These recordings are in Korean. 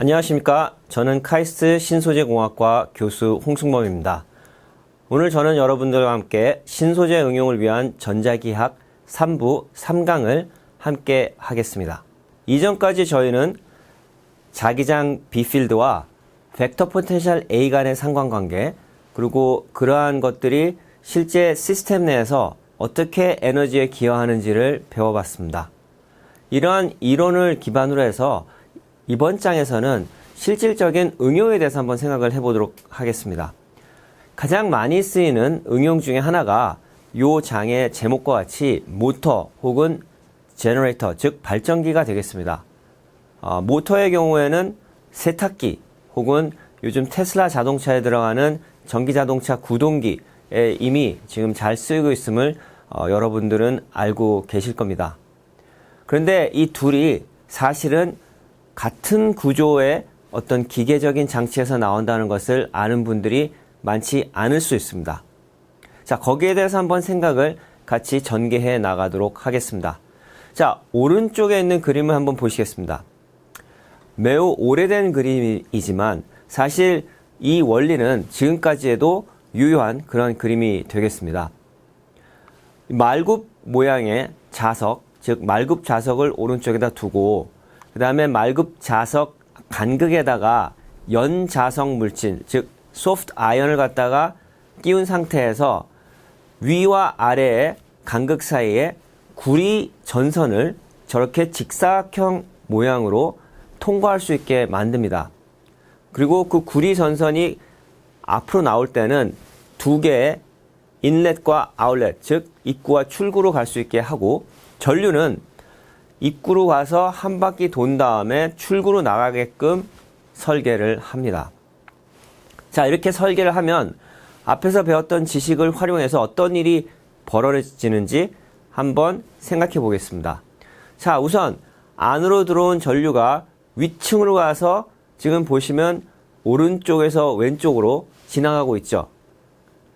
안녕하십니까. 저는 카이스트 신소재공학과 교수 홍승범입니다. 오늘 저는 여러분들과 함께 신소재 응용을 위한 전자기학 3부 3강을 함께 하겠습니다. 이전까지 저희는 자기장 B필드와 벡터 포텐셜 A 간의 상관관계, 그리고 그러한 것들이 실제 시스템 내에서 어떻게 에너지에 기여하는지를 배워봤습니다. 이러한 이론을 기반으로 해서 이번 장에서는 실질적인 응용에 대해서 한번 생각을 해보도록 하겠습니다. 가장 많이 쓰이는 응용 중에 하나가 이 장의 제목과 같이 모터 혹은 제너레이터, 즉 발전기가 되겠습니다. 모터의 경우에는 세탁기 혹은 요즘 테슬라 자동차에 들어가는 전기자동차 구동기에 이미 지금 잘 쓰이고 있음을 여러분들은 알고 계실 겁니다. 그런데 이 둘이 사실은 같은 구조의 어떤 기계적인 장치에서 나온다는 것을 아는 분들이 많지 않을 수 있습니다. 자, 거기에 대해서 한번 생각을 같이 전개해 나가도록 하겠습니다. 자, 오른쪽에 있는 그림을 한번 보시겠습니다. 매우 오래된 그림이지만 사실 이 원리는 지금까지에도 유효한 그런 그림이 되겠습니다. 말굽 모양의 자석, 즉 말굽 자석을 오른쪽에다 두고 그 다음에 말굽 자석 간극에다가 연자석 물질, 즉 소프트 아이언을 갖다가 끼운 상태에서 위와 아래의 간극 사이에 구리 전선을 저렇게 직사각형 모양으로 통과할 수 있게 만듭니다. 그리고 그 구리 전선이 앞으로 나올 때는 두 개의 인렛과 아웃렛, 즉 입구와 출구로 갈 수 있게 하고, 전류는 입구로 가서 한 바퀴 돈 다음에 출구로 나가게끔 설계를 합니다. 자, 이렇게 설계를 하면 앞에서 배웠던 지식을 활용해서 어떤 일이 벌어지는지 한번 생각해 보겠습니다. 자, 우선 안으로 들어온 전류가 위층으로 가서 지금 보시면 오른쪽에서 왼쪽으로 지나가고 있죠.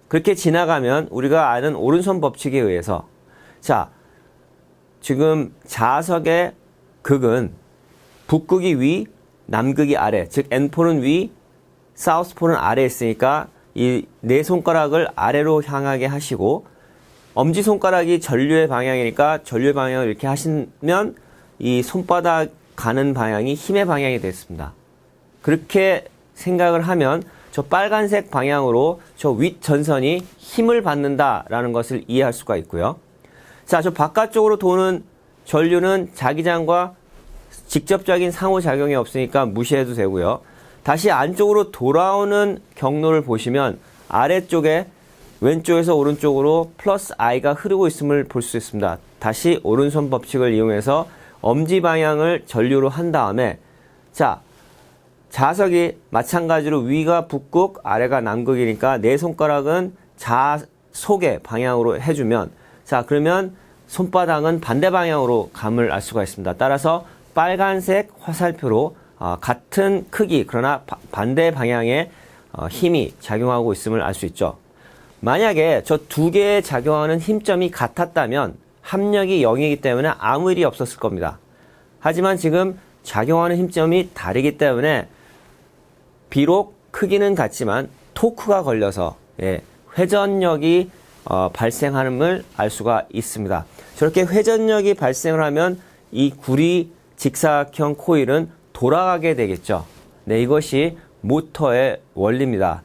그렇게 지나가면 우리가 아는 오른손 법칙에 의해서, 자, 지금 자석의 극은 북극이 위, 남극이 아래, 즉 N폴은 위, 사우스폴은 아래에 있으니까 이 네 손가락을 아래로 향하게 하시고, 엄지손가락이 전류의 방향이니까 전류의 방향을 이렇게 하시면 이 손바닥 가는 방향이 힘의 방향이 됐습니다. 그렇게 생각을 하면 저 빨간색 방향으로 저 윗전선이 힘을 받는다라는 것을 이해할 수가 있고요. 자, 저 바깥쪽으로 도는 전류는 자기장과 직접적인 상호작용이 없으니까 무시해도 되고요. 다시 안쪽으로 돌아오는 경로를 보시면 아래쪽에 왼쪽에서 오른쪽으로 플러스 I가 흐르고 있음을 볼 수 있습니다. 다시 오른손 법칙을 이용해서 엄지 방향을 전류로 한 다음에, 자, 자석이 마찬가지로 위가 북극, 아래가 남극이니까 내 손가락은 자속의 방향으로 해주면, 자, 그러면 손바닥은 반대 방향으로 감을 알 수가 있습니다. 따라서 빨간색 화살표로 같은 크기 그러나 반대 방향의 힘이 작용하고 있음을 알 수 있죠. 만약에 저 두 개의 작용하는 힘점이 같았다면 합력이 0이기 때문에 아무 일이 없었을 겁니다. 하지만 지금 작용하는 힘점이 다르기 때문에 비록 크기는 같지만 토크가 걸려서 회전력이 발생함을 알 수가 있습니다. 저렇게 회전력이 발생을 하면 이 구리 직사각형 코일은 돌아가게 되겠죠. 네, 이것이 모터의 원리입니다.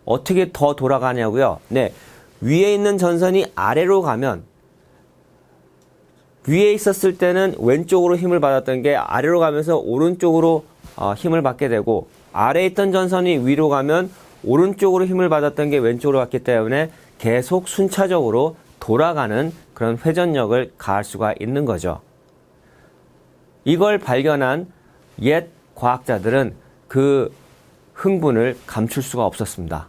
어떻게 더 돌아가냐고요? 네, 위에 있는 전선이 아래로 가면 위에 있었을 때는 왼쪽으로 힘을 받았던 게 아래로 가면서 오른쪽으로 힘을 받게 되고, 아래에 있던 전선이 위로 가면 오른쪽으로 힘을 받았던 게 왼쪽으로 갔기 때문에 계속 순차적으로 돌아가는 그런 회전력을 가할 수가 있는 거죠. 이걸 발견한 옛 과학자들은 그 흥분을 감출 수가 없었습니다.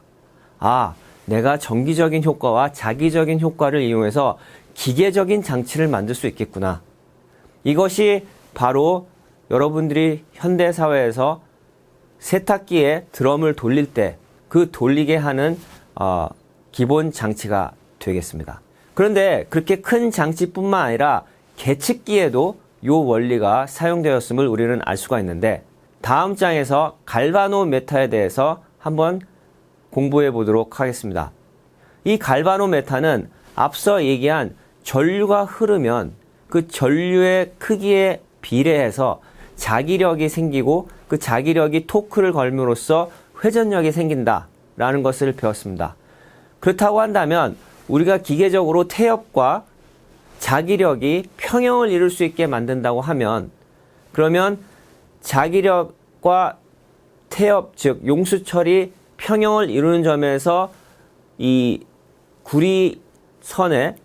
아, 내가 정기적인 효과와 자기적인 효과를 이용해서 기계적인 장치를 만들 수 있겠구나. 이것이 바로 여러분들이 현대사회에서 세탁기에 드럼을 돌릴 때 그 돌리게 하는 기본 장치가 되겠습니다. 그런데 그렇게 큰 장치뿐만 아니라 계측기에도 이 원리가 사용되었음을 우리는 알 수가 있는데, 다음 장에서 갈바노메타에 대해서 한번 공부해 보도록 하겠습니다. 이 갈바노메타는 앞서 얘기한 전류가 흐르면 그 전류의 크기에 비례해서 자기력이 생기고 그 자기력이 토크를 걸므로써 회전력이 생긴다라는 것을 배웠습니다. 그렇다고 한다면 우리가 기계적으로 태엽과 자기력이 평형을 이룰 수 있게 만든다고 하면 그러면 자기력과 태엽, 즉 용수철이 평형을 이루는 점에서 이 구리선의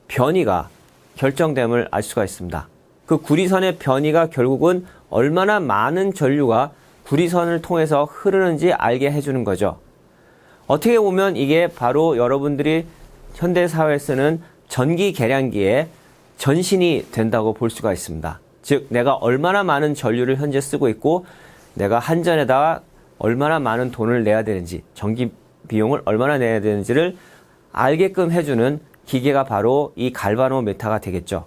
변이가 결정됨을 알 수가 있습니다. 그 구리선의 변이가 결국은 얼마나 많은 전류가 구리선을 통해서 흐르는지 알게 해주는 거죠. 어떻게 보면 이게 바로 여러분들이 현대사회에 쓰는 전기 계량기의 전신이 된다고 볼 수가 있습니다. 즉 내가 얼마나 많은 전류를 현재 쓰고 있고 내가 한전에다가 얼마나 많은 돈을 내야 되는지 전기 비용을 얼마나 내야 되는지를 알게끔 해주는 기계가 바로 이 갈바노메타가 되겠죠.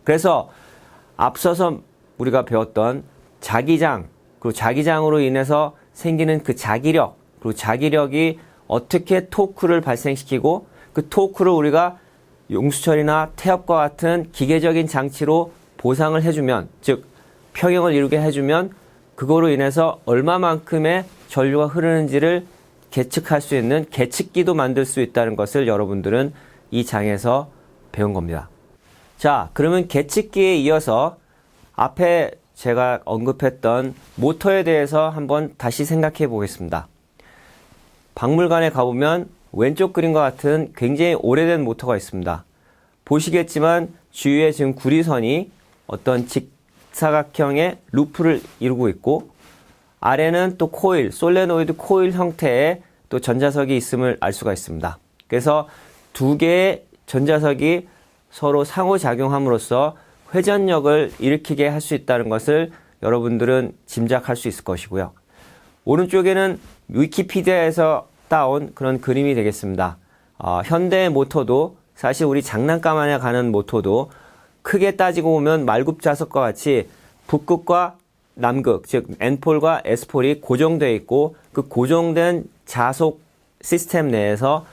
그래서 앞서서 우리가 배웠던 자기장 그리고 자기장으로 인해서 생기는 그 자기력 그리고 자기력이 어떻게 토크를 발생시키고 그 토크를 우리가 용수철이나 태엽과 같은 기계적인 장치로 보상을 해주면 즉 평형을 이루게 해주면 그거로 인해서 얼마만큼의 전류가 흐르는지를 계측할 수 있는 계측기도 만들 수 있다는 것을 여러분들은 이 장에서 배운 겁니다. 자, 그러면 계측기에 이어서 앞에 제가 언급했던 모터에 대해서 한번 다시 생각해 보겠습니다. 박물관에 가보면 왼쪽 그림과 같은 굉장히 오래된 모터가 있습니다. 보시겠지만 주위에 지금 구리선이 어떤 직사각형의 루프를 이루고 있고 아래는 또 코일, 솔레노이드 코일 형태의 또 전자석이 있음을 알 수가 있습니다. 그래서 두 개의 전자석이 서로 상호작용함으로써 회전력을 일으키게 할 수 있다는 것을 여러분들은 짐작할 수 있을 것이고요. 오른쪽에는 위키피디아에서 따온 그런 그림이 되겠습니다. 현대 모터도 사실 우리 장난감 안에 가는 모터도 크게 따지고 보면 말굽자석과 같이 북극과 남극, 즉 N폴과 S폴이 고정되어 있고 그 고정된 자속 시스템 내에서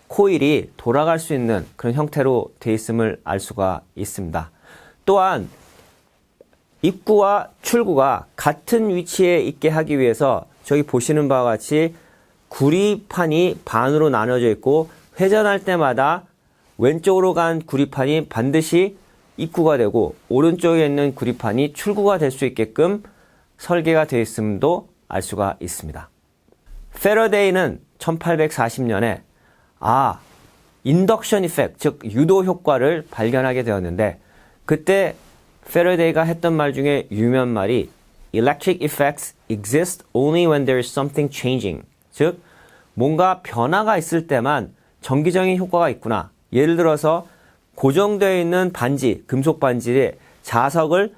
코일이 돌아갈 수 있는 그런 형태로 되어 있음을 알 수가 있습니다. 또한 입구와 출구가 같은 위치에 있게 하기 위해서 저기 보시는 바와 같이 구리판이 반으로 나눠져 있고 회전할 때마다 왼쪽으로 간 구리판이 반드시 입구가 되고 오른쪽에 있는 구리판이 출구가 될 수 있게끔 설계가 되어 있음도 알 수가 있습니다. 패러데이는 1840년에 인덕션 이펙트, 즉 유도 효과를 발견하게 되었는데 그때 패러데이가 했던 말 중에 유명한 말이 Electric effects exist only when there is something changing. 즉 뭔가 변화가 있을 때만 전기적인 효과가 있구나. 예를 들어서 고정되어 있는 반지, 금속 반지의 자석을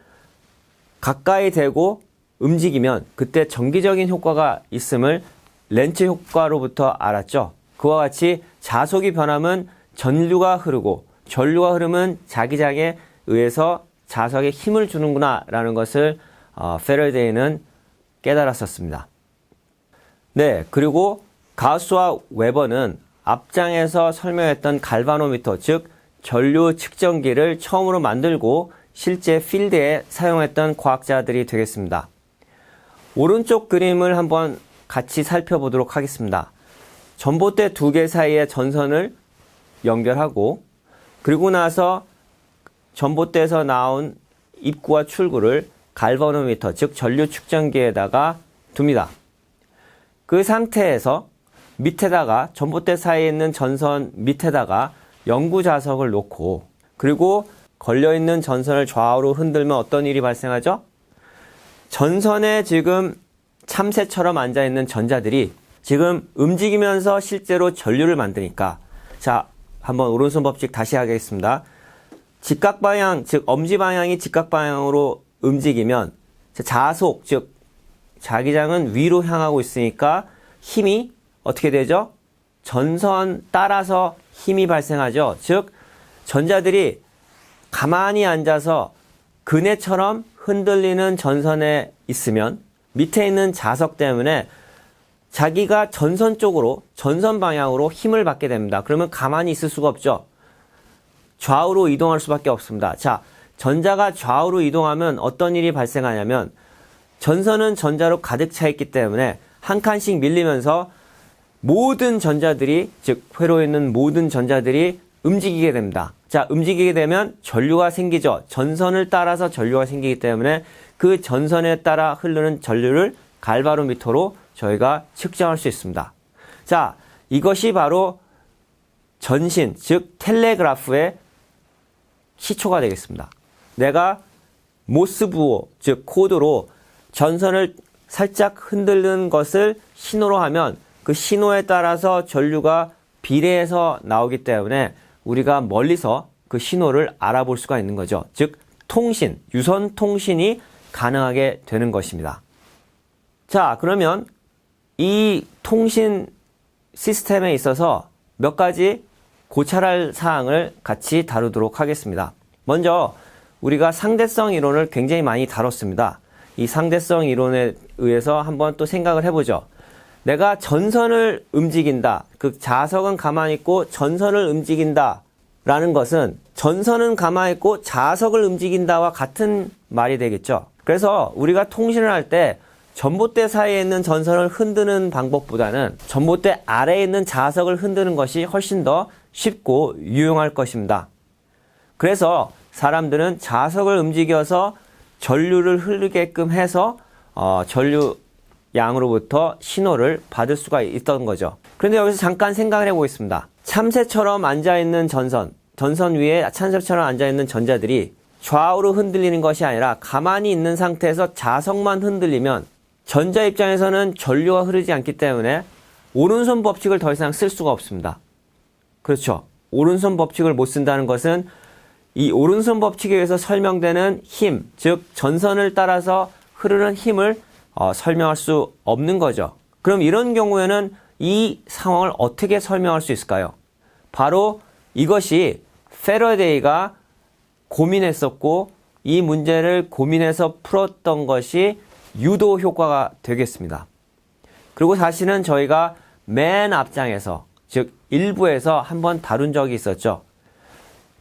가까이 대고 움직이면 그때 전기적인 효과가 있음을 렌츠 효과로부터 알았죠. 그와 같이 자석이 변하면 전류가 흐르고 전류가 흐르면 자기장에 의해서 자석에 힘을 주는구나 라는 것을 패러데이는 깨달았었습니다. 네, 그리고 가우스와 웨버는 앞장에서 설명했던 갈바노미터, 즉 전류 측정기를 처음으로 만들고 실제 필드에 사용했던 과학자들이 되겠습니다. 오른쪽 그림을 한번 같이 살펴보도록 하겠습니다. 전봇대 두 개 사이에 전선을 연결하고 그리고 나서 전봇대에서 나온 입구와 출구를 갈바노미터, 즉 전류 측정기에다가 둡니다. 그 상태에서 밑에다가 전봇대 사이에 있는 전선 밑에다가 연구 자석을 놓고 그리고 걸려있는 전선을 좌우로 흔들면 어떤 일이 발생하죠? 전선에 지금 참새처럼 앉아있는 전자들이 지금 움직이면서 실제로 전류를 만드니까 자, 한번 오른손 법칙 다시 하겠습니다. 직각 방향, 즉 엄지 방향이 직각 방향으로 움직이면 자속, 즉 자기장은 위로 향하고 있으니까 힘이 어떻게 되죠? 전선 따라서 힘이 발생하죠. 즉 전자들이 가만히 앉아서 그네처럼 흔들리는 전선에 있으면 밑에 있는 자석 때문에 자기가 전선 쪽으로, 전선 방향으로 힘을 받게 됩니다. 그러면 가만히 있을 수가 없죠. 좌우로 이동할 수밖에 없습니다. 자, 전자가 좌우로 이동하면 어떤 일이 발생하냐면 전선은 전자로 가득 차 있기 때문에 한 칸씩 밀리면서 모든 전자들이, 즉 회로에 있는 모든 전자들이 움직이게 됩니다. 자, 움직이게 되면 전류가 생기죠. 전선을 따라서 전류가 생기기 때문에 그 전선에 따라 흐르는 전류를 갈바로미터로 저희가 측정할 수 있습니다. 자, 이것이 바로 전신, 즉 텔레그라프의 시초가 되겠습니다. 내가 모스부호, 즉 코드로 전선을 살짝 흔들는 것을 신호로 하면 그 신호에 따라서 전류가 비례해서 나오기 때문에 우리가 멀리서 그 신호를 알아볼 수가 있는 거죠. 즉 통신, 유선 통신이 가능하게 되는 것입니다. 자, 그러면 이 통신 시스템에 있어서 몇 가지 고찰할 사항을 같이 다루도록 하겠습니다. 먼저 우리가 상대성 이론을 굉장히 많이 다뤘습니다. 이 상대성 이론에 의해서 한번 또 생각을 해보죠. 내가 전선을 움직인다. 그 자석은 가만히 있고 전선을 움직인다. 라는 것은 전선은 가만히 있고 자석을 움직인다와 같은 말이 되겠죠. 그래서 우리가 통신을 할 때 전봇대 사이에 있는 전선을 흔드는 방법보다는 전봇대 아래에 있는 자석을 흔드는 것이 훨씬 더 쉽고 유용할 것입니다. 그래서 사람들은 자석을 움직여서 전류를 흐르게끔 해서 전류 양으로부터 신호를 받을 수가 있던 거죠. 그런데 여기서 잠깐 생각을 해보겠습니다. 참새처럼 앉아있는 전선 위에 참새처럼 앉아있는 전자들이 좌우로 흔들리는 것이 아니라 가만히 있는 상태에서 자석만 흔들리면 전자 입장에서는 전류가 흐르지 않기 때문에 오른손 법칙을 더 이상 쓸 수가 없습니다. 그렇죠. 오른손 법칙을 못 쓴다는 것은 이 오른손 법칙에 의해서 설명되는 힘, 즉 전선을 따라서 흐르는 힘을 설명할 수 없는 거죠. 그럼 이런 경우에는 이 상황을 어떻게 설명할 수 있을까요? 바로 이것이 패러데이가 고민했었고 이 문제를 고민해서 풀었던 것이 유도 효과가 되겠습니다. 그리고 사실은 저희가 맨 앞장에서, 즉 1부에서 한번 다룬 적이 있었죠.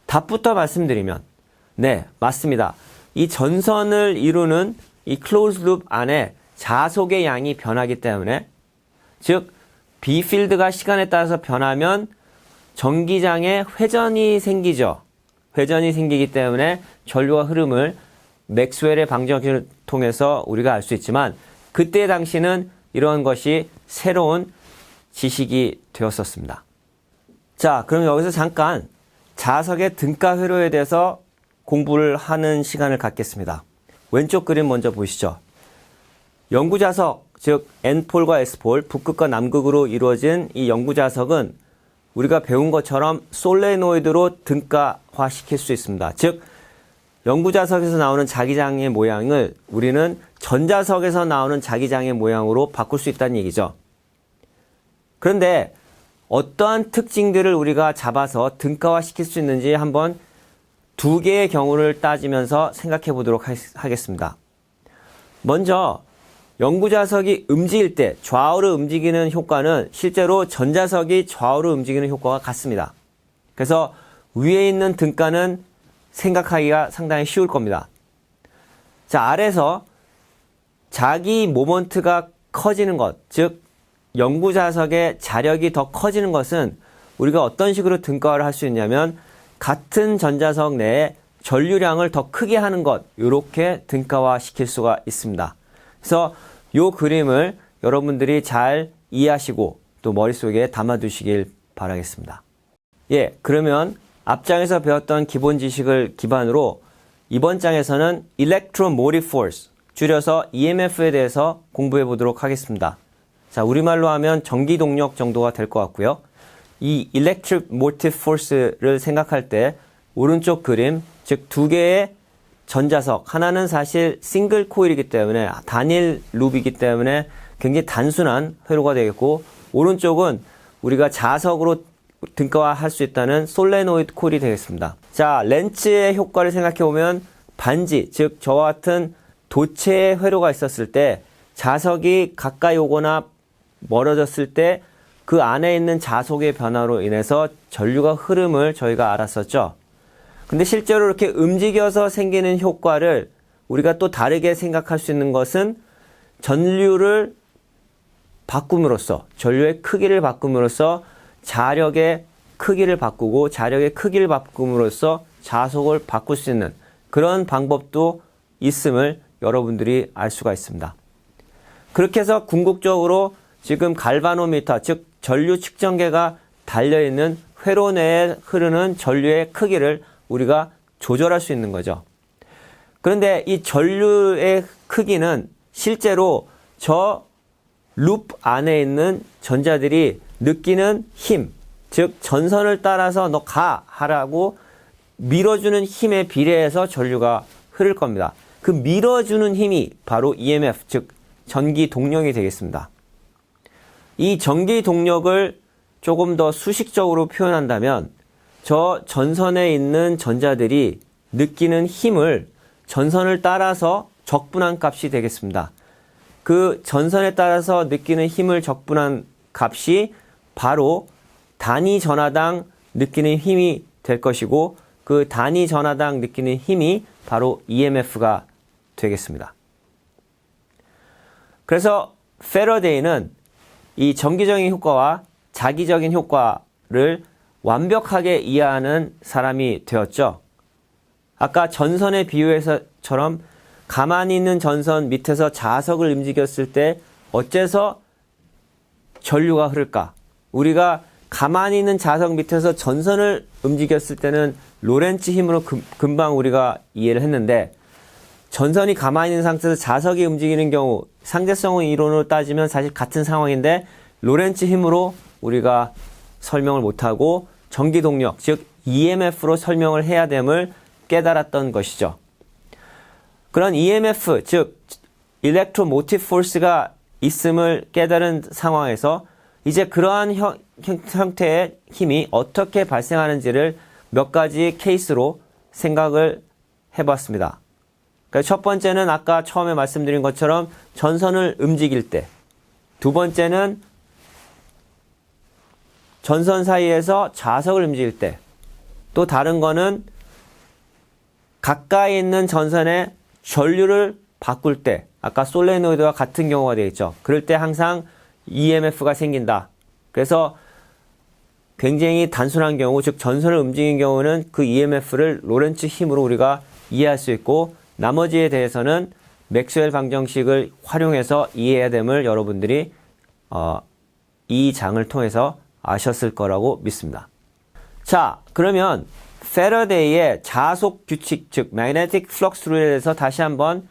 답부터 말씀드리면, 네, 맞습니다. 이 전선을 이루는 이 클로즈 룹 안에 자속의 양이 변하기 때문에, 즉 B 필드가 시간에 따라서 변하면 전기장에 회전이 생기죠. 회전이 생기기 때문에 전류와 흐름을 맥스웰의 방정식을 통해서 우리가 알 수 있지만 그때 당시는 이런 것이 새로운 지식이 되었었습니다. 자, 그럼 여기서 잠깐 자석의 등가 회로에 대해서 공부를 하는 시간을 갖겠습니다. 왼쪽 그림 먼저 보시죠. 영구자석, 즉 N폴과 S폴, 북극과 남극으로 이루어진 이 영구자석은 우리가 배운 것처럼 솔레노이드로 등가화시킬 수 있습니다. 즉 영구자석에서 나오는 자기장의 모양을 우리는 전자석에서 나오는 자기장의 모양으로 바꿀 수 있다는 얘기죠. 그런데 어떠한 특징들을 우리가 잡아서 등가화시킬 수 있는지 한번 두 개의 경우를 따지면서 생각해 보도록 하겠습니다. 먼저 영구자석이 움직일 때 좌우로 움직이는 효과는 실제로 전자석이 좌우로 움직이는 효과가 같습니다. 그래서 위에 있는 등가는 생각하기가 상당히 쉬울 겁니다. 자, 아래에서 자기 모먼트가 커지는 것, 즉 영구자석의 자력이 더 커지는 것은 우리가 어떤 식으로 등가화를 할 수 있냐면 같은 전자석 내에 전류량을 더 크게 하는 것, 이렇게 등가화 시킬 수가 있습니다. 그래서 이 그림을 여러분들이 잘 이해하시고 또 머릿속에 담아두시길 바라겠습니다. 예, 그러면 앞장에서 배웠던 기본 지식을 기반으로 이번 장에서는 Electromotive Force, 줄여서 EMF에 대해서 공부해 보도록 하겠습니다. 자, 우리말로 하면 전기동력 정도가 될 것 같고요. 이 Electromotive Force를 생각할 때 오른쪽 그림, 즉 두 개의 전자석, 하나는 사실 싱글 코일이기 때문에 단일 룹이기 때문에 굉장히 단순한 회로가 되겠고 오른쪽은 우리가 자석으로 등가화할 수 있다는 솔레노이드 코일이 되겠습니다. 자, 렌츠의 효과를 생각해 보면 반지, 즉 저와 같은 도체의 회로가 있었을 때 자석이 가까이 오거나 멀어졌을 때 그 안에 있는 자속의 변화로 인해서 전류가 흐름을 저희가 알았었죠. 근데 실제로 이렇게 움직여서 생기는 효과를 우리가 또 다르게 생각할 수 있는 것은 전류를 바꿈으로써, 전류의 크기를 바꿈으로써 자력의 크기를 바꾸고 자력의 크기를 바꿈으로써 자속을 바꿀 수 있는 그런 방법도 있음을 여러분들이 알 수가 있습니다. 그렇게 해서 궁극적으로 지금 갈바노미터, 즉 전류 측정계가 달려있는 회로 내에 흐르는 전류의 크기를 우리가 조절할 수 있는 거죠. 그런데 이 전류의 크기는 실제로 저 룹 안에 있는 전자들이 느끼는 힘, 즉 전선을 따라서 너 가 하라고 밀어주는 힘에 비례해서 전류가 흐를 겁니다. 그 밀어주는 힘이 바로 EMF, 즉 전기 동력이 되겠습니다. 이 전기 동력을 조금 더 수식적으로 표현한다면 저 전선에 있는 전자들이 느끼는 힘을 전선을 따라서 적분한 값이 되겠습니다. 그 전선에 따라서 느끼는 힘을 적분한 값이 바로 단위 전하당 느끼는 힘이 될 것이고 그 단위 전하당 느끼는 힘이 바로 EMF가 되겠습니다. 그래서 패러데이는 이 정기적인 효과와 자기적인 효과를 완벽하게 이해하는 사람이 되었죠. 아까 전선의 비유에서처럼 가만히 있는 전선 밑에서 자석을 움직였을 때 어째서 전류가 흐를까? 우리가 가만히 있는 자석 밑에서 전선을 움직였을 때는 로렌츠 힘으로 금방 우리가 이해를 했는데 전선이 가만히 있는 상태에서 자석이 움직이는 경우 상대성 이론으로 따지면 사실 같은 상황인데 로렌츠 힘으로 우리가 설명을 못하고 전기 동력, 즉 EMF로 설명을 해야 됨을 깨달았던 것이죠. 그런 EMF, 즉 Electromotive Force가 있음을 깨달은 상황에서 이제 그러한 형태의 힘이 어떻게 발생하는지를 몇 가지 케이스로 생각을 해봤습니다. 그러니까 첫 번째는 아까 처음에 말씀드린 것처럼 전선을 움직일 때, 두 번째는 전선 사이에서 자석을 움직일 때, 또 다른 거는 가까이 있는 전선에 전류를 바꿀 때, 아까 솔레노이드와 같은 경우가 되겠죠. 그럴 때 항상 EMF가 생긴다. 그래서 굉장히 단순한 경우, 즉 전선을 움직이는 경우는 그 EMF를 로렌츠 힘으로 우리가 이해할 수 있고 나머지에 대해서는 맥스웰 방정식을 활용해서 이해해야 됨을 여러분들이 이 장을 통해서 아셨을 거라고 믿습니다. 자, 그러면 패러데이의 자속 규칙, 즉 magnetic flux rule에 대해서 다시 한번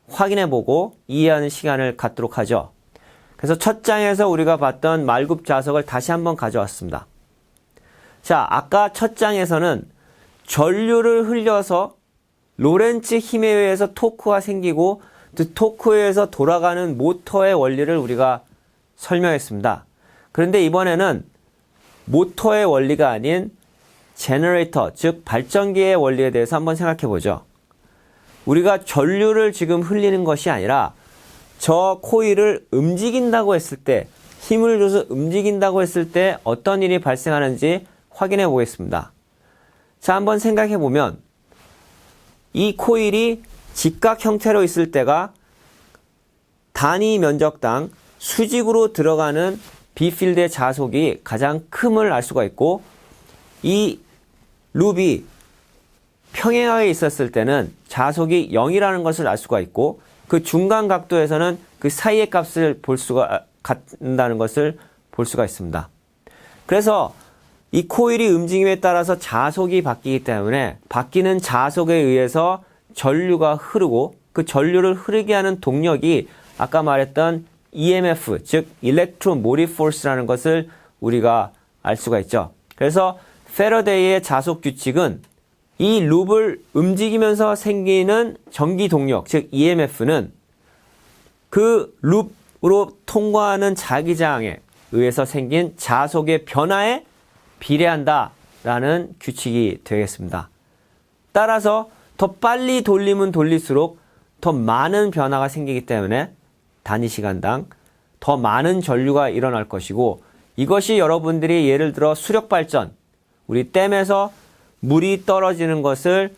확인해보고 이해하는 시간을 갖도록 하죠. 그래서 첫 장에서 우리가 봤던 말굽 자석을 다시 한번 가져왔습니다. 자, 아까 첫 장에서는 전류를 흘려서 로렌츠 힘에 의해서 토크가 생기고 그 토크에 의해서 돌아가는 모터의 원리를 우리가 설명했습니다. 그런데 이번에는 모터의 원리가 아닌 제너레이터, 즉 발전기의 원리에 대해서 한번 생각해 보죠. 우리가 전류를 지금 흘리는 것이 아니라 저 코일을 움직인다고 했을 때, 힘을 줘서 움직인다고 했을 때 어떤 일이 발생하는지 확인해 보겠습니다. 자, 한번 생각해 보면 이 코일이 직각 형태로 있을 때가 단위 면적당 수직으로 들어가는 B필드의 자속이 가장 큼을 알 수가 있고 이 룹이 평행하게 있었을 때는 자속이 0이라는 것을 알 수가 있고 그 중간 각도에서는 그 사이의 값을 볼 수가 같다는 것을 볼 수가 있습니다. 그래서 이 코일이 움직임에 따라서 자속이 바뀌기 때문에 바뀌는 자속에 의해서 전류가 흐르고 그 전류를 흐르게 하는 동력이 아까 말했던 EMF, 즉 Electromotive Force라는 것을 우리가 알 수가 있죠. 그래서 패러데이의 자속 규칙은 이 룹을 움직이면서 생기는 전기 동력, 즉 EMF는 그 룹으로 통과하는 자기장에 의해서 생긴 자속의 변화에 비례한다라는 규칙이 되겠습니다. 따라서 더 빨리 돌리면 돌릴수록 더 많은 변화가 생기기 때문에 단위 시간당 더 많은 전류가 일어날 것이고, 이것이 여러분들이 예를 들어 수력발전, 우리 댐에서 물이 떨어지는 것을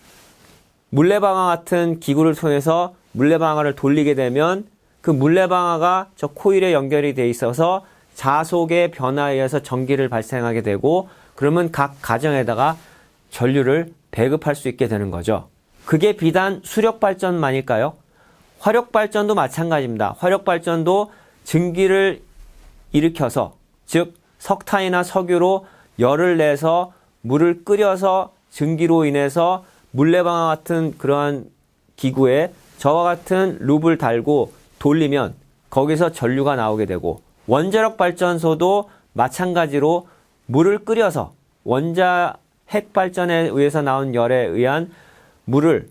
물레방아 같은 기구를 통해서 물레방아를 돌리게 되면 그 물레방아가 저 코일에 연결이 돼 있어서 자속의 변화에 의해서 전기를 발생하게 되고, 그러면 각 가정에다가 전류를 배급할 수 있게 되는 거죠. 그게 비단 수력발전만일까요? 화력발전도 마찬가지입니다. 화력발전도 증기를 일으켜서, 즉 석탄이나 석유로 열을 내서 물을 끓여서 증기로 인해서 물레방아 같은 그러한 기구에 저와 같은 룹을 달고 돌리면 거기서 전류가 나오게 되고, 원자력 발전소도 마찬가지로 물을 끓여서 원자 핵 발전에 의해서 나온 열에 의한 물을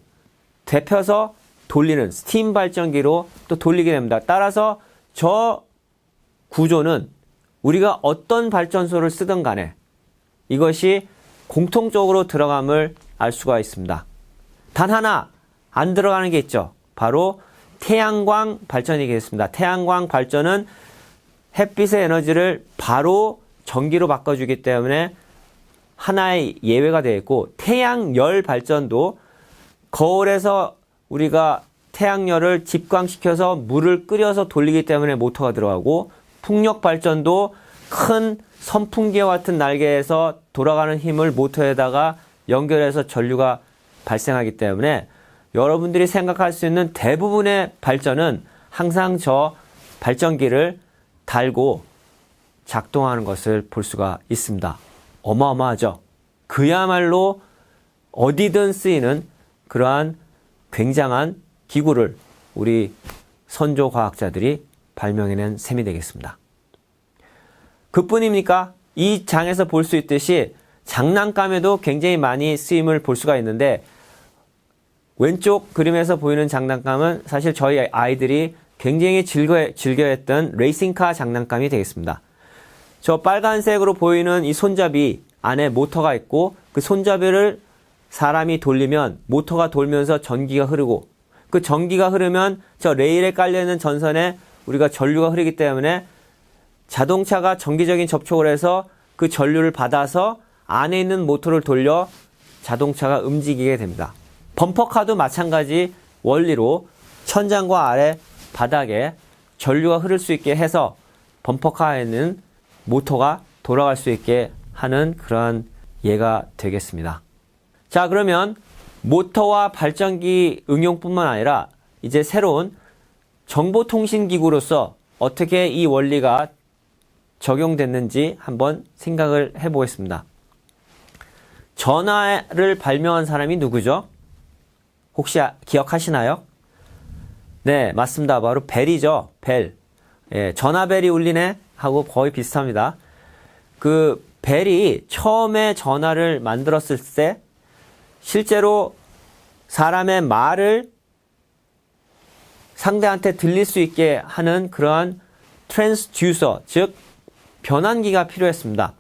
데펴서 돌리는 스팀 발전기로 또 돌리게 됩니다. 따라서 저 구조는 우리가 어떤 발전소를 쓰든 간에 이것이 공통적으로 들어감을 알 수가 있습니다. 단 하나 안 들어가는 게 있죠. 바로 태양광 발전이겠습니다. 태양광 발전은 햇빛의 에너지를 바로 전기로 바꿔주기 때문에 하나의 예외가 되어 있고, 태양열 발전도 거울에서 우리가 태양열을 집광시켜서 물을 끓여서 돌리기 때문에 모터가 들어가고, 풍력 발전도 큰 선풍기와 같은 날개에서 돌아가는 힘을 모터에다가 연결해서 전류가 발생하기 때문에 여러분들이 생각할 수 있는 대부분의 발전은 항상 저 발전기를 달고 작동하는 것을 볼 수가 있습니다. 어마어마하죠. 그야말로 어디든 쓰이는 그러한 굉장한 기구를 우리 선조 과학자들이 발명해낸 셈이 되겠습니다. 그뿐입니까? 이 장에서 볼 수 있듯이 장난감에도 굉장히 많이 쓰임을 볼 수가 있는데, 왼쪽 그림에서 보이는 장난감은 사실 저희 아이들이 굉장히 즐겨했던 레이싱카 장난감이 되겠습니다. 저 빨간색으로 보이는 이 손잡이 안에 모터가 있고, 그 손잡이를 사람이 돌리면 모터가 돌면서 전기가 흐르고, 그 전기가 흐르면 저 레일에 깔려있는 전선에 우리가 전류가 흐르기 때문에 자동차가 정기적인 접촉을 해서 그 전류를 받아서 안에 있는 모터를 돌려 자동차가 움직이게 됩니다. 범퍼카도 마찬가지 원리로 천장과 아래 바닥에 전류가 흐를 수 있게 해서 범퍼카에는 모터가 돌아갈 수 있게 하는 그런 예가 되겠습니다. 자, 그러면 모터와 발전기 응용뿐만 아니라 이제 새로운 정보통신기구로서 어떻게 이 원리가 적용됐는지 한번 생각을 해보겠습니다. 전화를 발명한 사람이 누구죠? 혹시 기억하시나요? 네, 맞습니다. 바로 벨이죠. 벨. 예, 전화벨이 울리네 하고 거의 비슷합니다. 그 벨이 처음에 전화를 만들었을 때 실제로 사람의 말을 상대한테 들릴 수 있게 하는 그러한 트랜스듀서, 즉 변환기가 필요했습니다.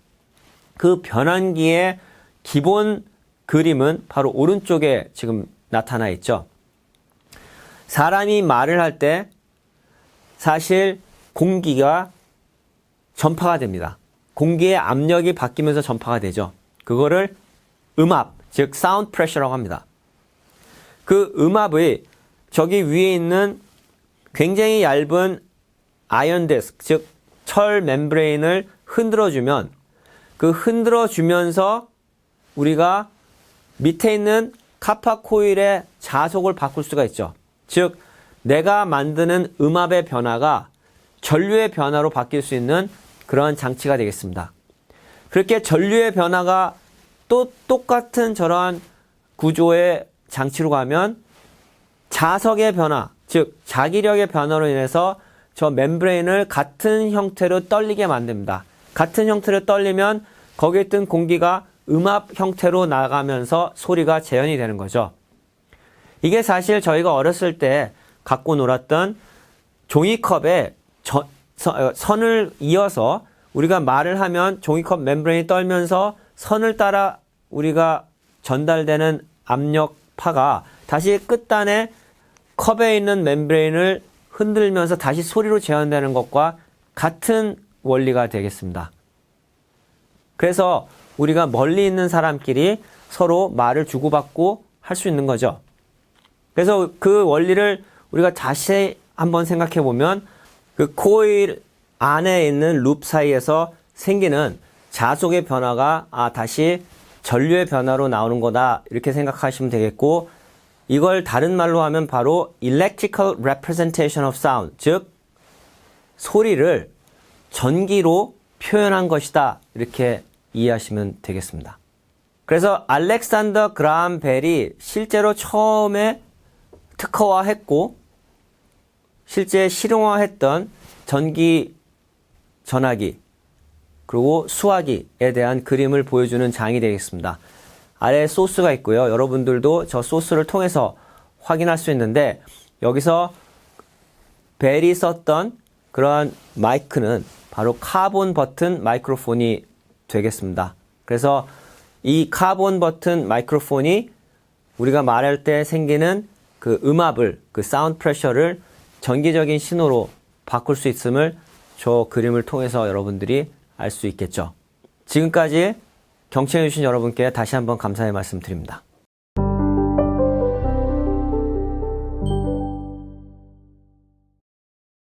그 변환기의 기본 그림은 바로 오른쪽에 지금 나타나 있죠. 사람이 말을 할 때 사실 공기가 전파가 됩니다. 공기의 압력이 바뀌면서 전파가 되죠. 그거를 음압, 즉 사운드 프레셔라고 합니다. 그 음압의 저기 위에 있는 굉장히 얇은 아이언 디스크, 즉 철 멤브레인을 흔들어주면 그 흔들어주면서 우리가 밑에 있는 카파 코일의 자속을 바꿀 수가 있죠. 즉 내가 만드는 음압의 변화가 전류의 변화로 바뀔 수 있는 그런 장치가 되겠습니다. 그렇게 전류의 변화가 또 똑같은 저러한 구조의 장치로 가면 자석의 변화, 즉 자기력의 변화로 인해서 저 멤브레인을 같은 형태로 떨리게 만듭니다. 같은 형태로 떨리면 거기에 있던 공기가 음압 형태로 나가면서 소리가 재현이 되는 거죠. 이게 사실 저희가 어렸을 때 갖고 놀았던 종이컵에 선을 이어서 우리가 말을 하면 종이컵 멤브레인이 떨면서 선을 따라 우리가 전달되는 압력파가 다시 끝단에 컵에 있는 멤브레인을 흔들면서 다시 소리로 재현되는 것과 같은 원리가 되겠습니다. 그래서 우리가 멀리 있는 사람끼리 서로 말을 주고받고 할 수 있는 거죠. 그래서 그 원리를 우리가 다시 한번 생각해 보면 그 코일 안에 있는 룹 사이에서 생기는 자속의 변화가 다시 전류의 변화로 나오는 거다 이렇게 생각하시면 되겠고, 이걸 다른 말로 하면 바로 electrical representation of sound, 즉 소리를 전기로 표현한 것이다 이렇게 이해하시면 되겠습니다. 그래서 알렉산더 그라함 벨이 실제로 처음에 특허화했고 실제 실용화했던 전기 전화기 그리고 수화기에 대한 그림을 보여주는 장이 되겠습니다. 아래에 소스가 있고요. 여러분들도 저 소스를 통해서 확인할 수 있는데, 여기서 벨이 썼던 그러한 마이크는 바로 카본 버튼 마이크로폰이 되겠습니다. 그래서 이 카본 버튼 마이크로폰이 우리가 말할 때 생기는 그 음압을, 그 사운드 프레셔를 전기적인 신호로 바꿀 수 있음을 저 그림을 통해서 여러분들이 알 수 있겠죠. 지금까지 경청해 주신 여러분께 다시 한번 감사의 말씀 드립니다.